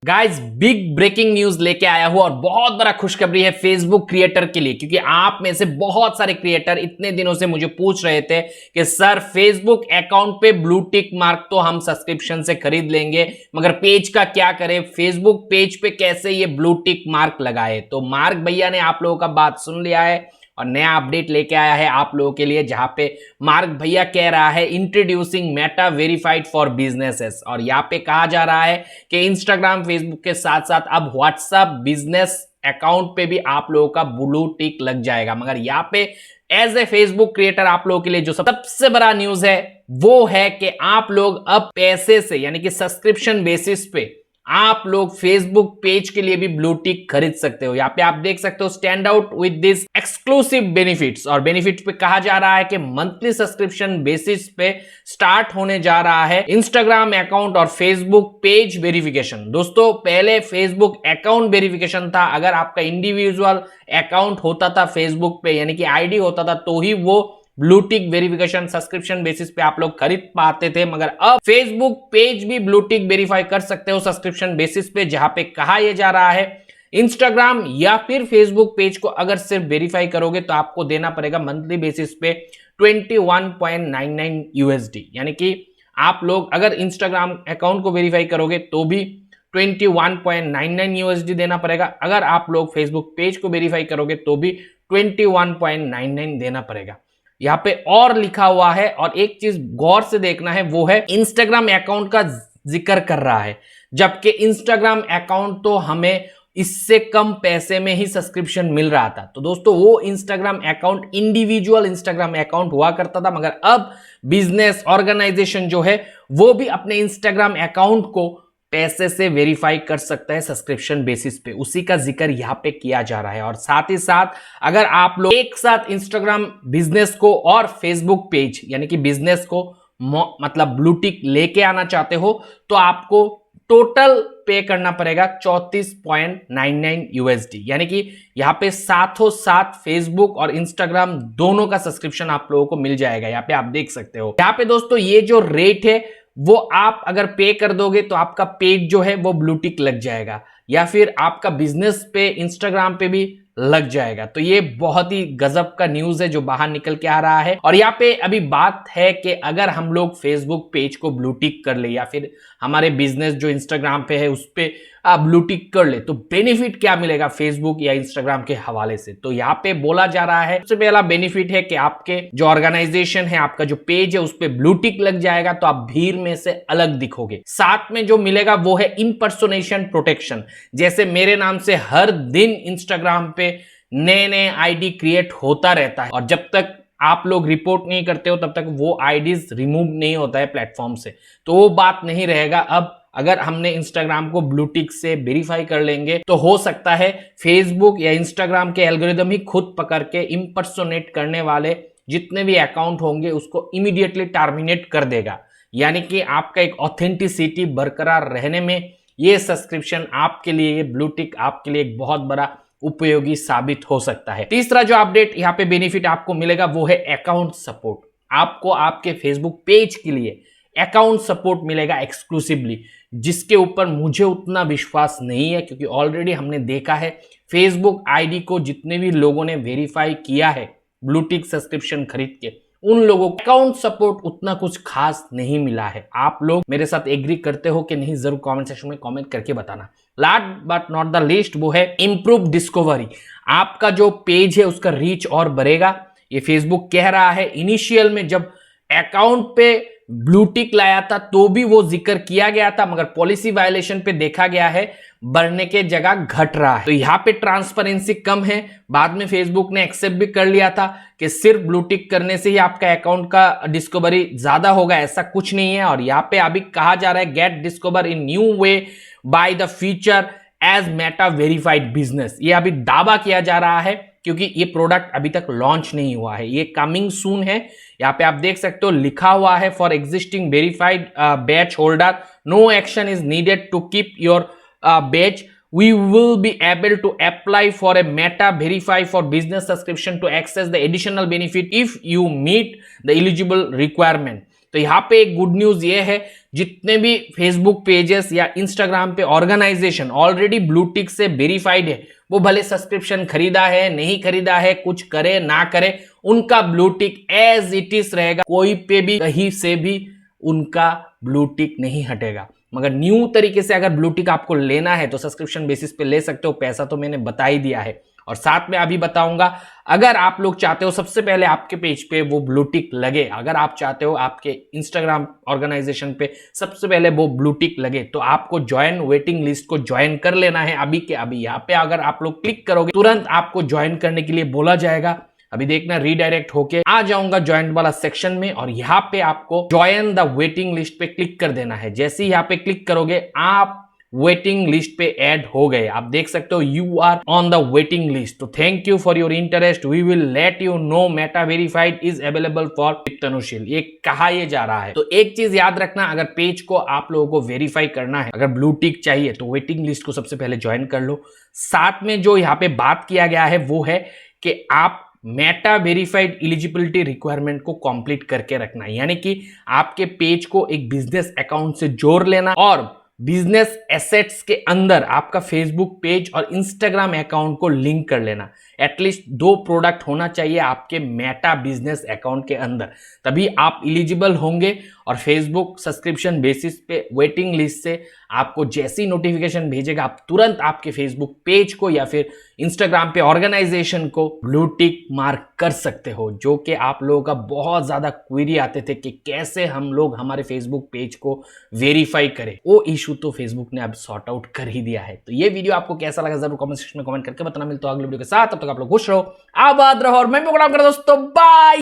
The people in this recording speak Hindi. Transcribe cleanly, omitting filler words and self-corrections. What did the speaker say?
गाइस बिग ब्रेकिंग न्यूज लेके आया हूं और बहुत बड़ा खुशखबरी है फेसबुक क्रिएटर के लिए, क्योंकि आप में से बहुत सारे क्रिएटर इतने दिनों से मुझे पूछ रहे थे कि सर फेसबुक अकाउंट पे ब्लू टिक मार्क तो हम सब्सक्रिप्शन से खरीद लेंगे, मगर पेज का क्या करें, फेसबुक पेज पे कैसे ये ब्लू टिक मार्क लगाए। तो मार्क भैया ने आप लोगों का बात सुन लिया है और नया अपडेट लेके आया है आप लोगों के लिए, जहां पे मार्क भैया कह रहा है introducing Meta verified for businesses. और यहाँ पे कहा जा रहा है कि इंस्टाग्राम फेसबुक के साथ साथ अब व्हाट्सएप बिजनेस अकाउंट पे भी आप लोगों का ब्लू टिक लग जाएगा। मगर यहाँ पे एज ए फेसबुक क्रिएटर आप लोगों के लिए जो सबसे बड़ा न्यूज है वो है कि आप लोग अब पैसे से यानी कि सब्सक्रिप्शन बेसिस पे आप लोग फेसबुक पेज के लिए भी ब्लू टिक खरीद सकते हो। यहाँ पे आप देख सकते हो stand out with this exclusive benefits. और बेनिफिट पे कहा जा रहा है कि मंथली सब्सक्रिप्शन बेसिस पे स्टार्ट होने जा रहा है इंस्टाग्राम अकाउंट और फेसबुक पेज वेरिफिकेशन। दोस्तों पहले फेसबुक अकाउंट वेरिफिकेशन था, अगर आपका इंडिविजुअल अकाउंट होता था फेसबुक पे यानी कि आईडी होता था तो ही वो blue tick verification subscription basis पे आप लोग खरीद पाते थे। मगर अब फेसबुक पेज भी ब्लू टिक वेरीफाई कर सकते हो सब्सक्रिप्शन बेसिस पे, जहां पे कहा यह जा रहा है इंस्टाग्राम या फिर फेसबुक पेज को अगर सिर्फ वेरीफाई करोगे तो आपको देना पड़ेगा मंथली बेसिस पे 21.99 यूएसडी। यानी कि आप लोग अगर इंस्टाग्राम अकाउंट को वेरीफाई करोगे तो भी 21.99 यूएसडी देना पड़ेगा, अगर आप लोग फेसबुक पेज को वेरीफाई करोगे तो भी 21.99 देना पड़ेगा। यहाँ पे और लिखा हुआ है, और एक चीज गौर से देखना है वो है इंस्टाग्राम अकाउंट का जिक्र कर रहा है, जबकि इंस्टाग्राम अकाउंट तो हमें इससे कम पैसे में ही सब्सक्रिप्शन मिल रहा था। तो दोस्तों वो Instagram account individual Instagram account हुआ करता था, मगर अब बिजनेस ऑर्गेनाइजेशन जो है वो भी अपने इंस्टाग्राम अकाउंट को पैसे से वेरीफाई कर सकता है सब्सक्रिप्शन बेसिस पे। उसी का जिक्र यहाँ पे किया जा रहा है। और साथ ही साथ अगर आप लोग एक साथ इंस्टाग्राम बिजनेस को और फेसबुक पेज यानी कि बिजनेस को मतलब ब्लू टिक लेके आना चाहते हो तो आपको टोटल पे करना पड़ेगा 34.99 यूएसडी। यानी कि यहाँ पे साथों साथ फेसबुक और इंस्टाग्राम दोनों का सब्सक्रिप्शन आप लोगों को मिल जाएगा। यहाँ पे आप देख सकते हो। यहाँ पे दोस्तों ये जो रेट है वो आप अगर पे कर दोगे तो आपका पेज जो है वो ब्लू टिक लग जाएगा, या फिर आपका बिजनेस पे इंस्टाग्राम पे भी लग जाएगा। तो ये बहुत ही गजब का न्यूज है जो बाहर निकल के आ रहा है। और यहाँ पे अभी बात है कि अगर हम लोग फेसबुक पेज को ब्लू टिक कर ले या फिर हमारे बिजनेस जो इंस्टाग्राम पे है उस पे ब्लू टिक कर ले तो बेनिफिट क्या मिलेगा फेसबुक या इंस्टाग्राम के हवाले से। तो यहाँ पे बोला जा रहा है सबसे पहला बेनिफिट है कि आपके जो ऑर्गेनाइजेशन है, आपका जो पेज है उस पे ब्लू टिक लग जाएगा तो आप भीड़ में से अलग दिखोगे। साथ में जो मिलेगा वो है इम्पर्सोनेशन प्रोटेक्शन। जैसे मेरे नाम से हर दिन इंस्टाग्राम पे नए नए आईडी क्रिएट होता रहता है और जब तक आप लोग रिपोर्ट नहीं करते हो तब तक वो आईडीज रिमूव नहीं होता है प्लेटफॉर्म से, तो वो बात नहीं रहेगा। अब अगर हमने इंस्टाग्राम को ब्लू टिक से वेरीफाई कर लेंगे तो हो सकता है फेसबुक या इंस्टाग्राम के एल्गोरिदम ही खुद पकड़ के इम्पर्सोनेट करने वाले जितने भी अकाउंट होंगे उसको इमीडिएटली टर्मिनेट कर देगा। यानी कि आपका एक ऑथेंटिसिटी बरकरार रहने में ये सब्सक्रिप्शन आपके लिए, ये ब्लू टिक आपके लिए एक बहुत बड़ा उपयोगी साबित हो सकता है। तीसरा जो अपडेट यहाँ पे बेनिफिट आपको मिलेगा वो है अकाउंट सपोर्ट। आपको आपके फेसबुक पेज के लिए अकाउंट सपोर्ट मिलेगा एक्सक्लूसिवली, जिसके ऊपर मुझे उतना विश्वास नहीं है, क्योंकि ऑलरेडी हमने देखा है फेसबुक आईडी को जितने भी लोगों ने वेरीफाई किया है ब्लू टिक सब्सक्रिप्शन खरीद के, उन लोगों को अकाउंट सपोर्ट उतना कुछ खास नहीं मिला है। आप लोग मेरे साथ एग्री करते हो कि नहीं, जरूर कमेंट सेक्शन में कमेंट करके बताना। Last but not the least वो है इंप्रूव डिस्कवरी। आपका जो पेज है उसका रीच और बढ़ेगा, ये फेसबुक कह रहा है। इनिशियल में जब अकाउंट पे ब्लू टिक लाया था तो भी वो जिक्र किया गया था, मगर पॉलिसी वायलेशन पे देखा गया है बढ़ने के जगह घट रहा है। तो यहाँ पे ट्रांसपेरेंसी कम है। बाद में फेसबुक ने एक्सेप्ट भी कर लिया था कि सिर्फ ब्लू टिक करने से ही आपका अकाउंट का डिस्कवरी ज्यादा होगा, ऐसा कुछ नहीं है। और यहाँ पे अभी कहा जा रहा है get discover in new way by the future as Meta verified business. ये अभी दावा किया जा रहा है क्योंकि ये प्रोडक्ट अभी तक लॉन्च नहीं हुआ है, ये कमिंग सून है। यहाँ पे आप देख सकते हो लिखा हुआ है for existing verified badge holder no action is needed to keep your badge, we will be able to apply for a meta verify for business subscription to access the additional benefit if you meet the eligible requirement। तो यहाँ पे एक गुड न्यूज ये है, जितने भी फेसबुक पेजेस या इंस्टाग्राम पे ऑर्गेनाइजेशन ऑलरेडी ब्लू टिक से वेरीफाइड है, वो भले सब्सक्रिप्शन खरीदा है नहीं खरीदा है, कुछ करे ना करे, उनका blue tick as it is रहेगा, कोई पे भी कहीं से भी उनका ब्लू टिक नहीं हटेगा। मगर न्यू तरीके से अगर ब्लू टिक आपको लेना है तो सब्सक्रिप्शन बेसिस पे ले सकते हो, पैसा तो मैंने बता ही दिया है। और साथ में अभी बताऊंगा, अगर आप लोग चाहते हो सबसे पहले आपके पेज पे वो ब्लू टिक लगे, अगर आप चाहते हो आपके इंस्टाग्राम ऑर्गेनाइजेशन पे सबसे पहले वो ब्लू टिक लगे, तो आपको ज्वाइन वेटिंग लिस्ट को ज्वाइन कर लेना है अभी के अभी। यहाँ पे अगर आप लोग क्लिक करोगे तुरंत आपको ज्वाइन करने के लिए बोला जाएगा। अभी देखना रीडायरेक्ट होके आ जाऊंगा ज्वाइन वाला सेक्शन में, और यहाँ पे आपको ज्वाइन द वेटिंग लिस्ट पे क्लिक कर देना है। जैसे ही यहाँ पे क्लिक करोगे आप वेटिंग लिस्ट पे ऐड हो गए। आप देख सकते हो you are on the waiting list. तो thank you for your interest, we will let you know Meta verified is available for Tanusheel. ये कहा ये जा रहा है। तो एक चीज याद रखना, अगर पेज को आप लोगों को वेरीफाई करना है, अगर ब्लू टिक चाहिए तो वेटिंग लिस्ट को सबसे पहले ज्वाइन कर लो। साथ में जो यहाँ पे बात किया गया है वो है कि आप मेटा वेरीफाइड एलिजिबिलिटी रिक्वायरमेंट को कंप्लीट करके रखना है, यानी कि आपके पेज को एक बिजनेस अकाउंट से जोड़ लेना और बिजनेस एसेट्स के अंदर आपका फेसबुक पेज और इंस्टाग्राम अकाउंट को लिंक कर लेना। एटलीस्ट 2 प्रोडक्ट होना चाहिए आपके मेटा बिजनेस अकाउंट के अंदर, तभी आप एलिजिबल होंगे। और फेसबुक सब्सक्रिप्शन बेसिस पे वेटिंग लिस्ट से आपको जैसी नोटिफिकेशन भेजेगा, आप तुरंत आपके फेसबुक पेज को या फिर इंस्टाग्राम पे ऑर्गेनाइजेशन को ब्लू टिक मार्क कर सकते हो। जो कि आप लोगों का बहुत ज्यादा क्वेरी आते थे कि कैसे हम लोग हमारे फेसबुक पेज को वेरीफाई करें, वो इशू तो फेसबुक ने अब सॉर्ट आउट कर ही दिया है। तो ये वीडियो आपको कैसा लगा जरूर कमेंट सेक्शन में कमेंट करके बताना। मिलता है अगले वीडियो के साथ, तब तक आप लोग खुश रहो, आबाद रहो और मैं भी दोस्तों बाय।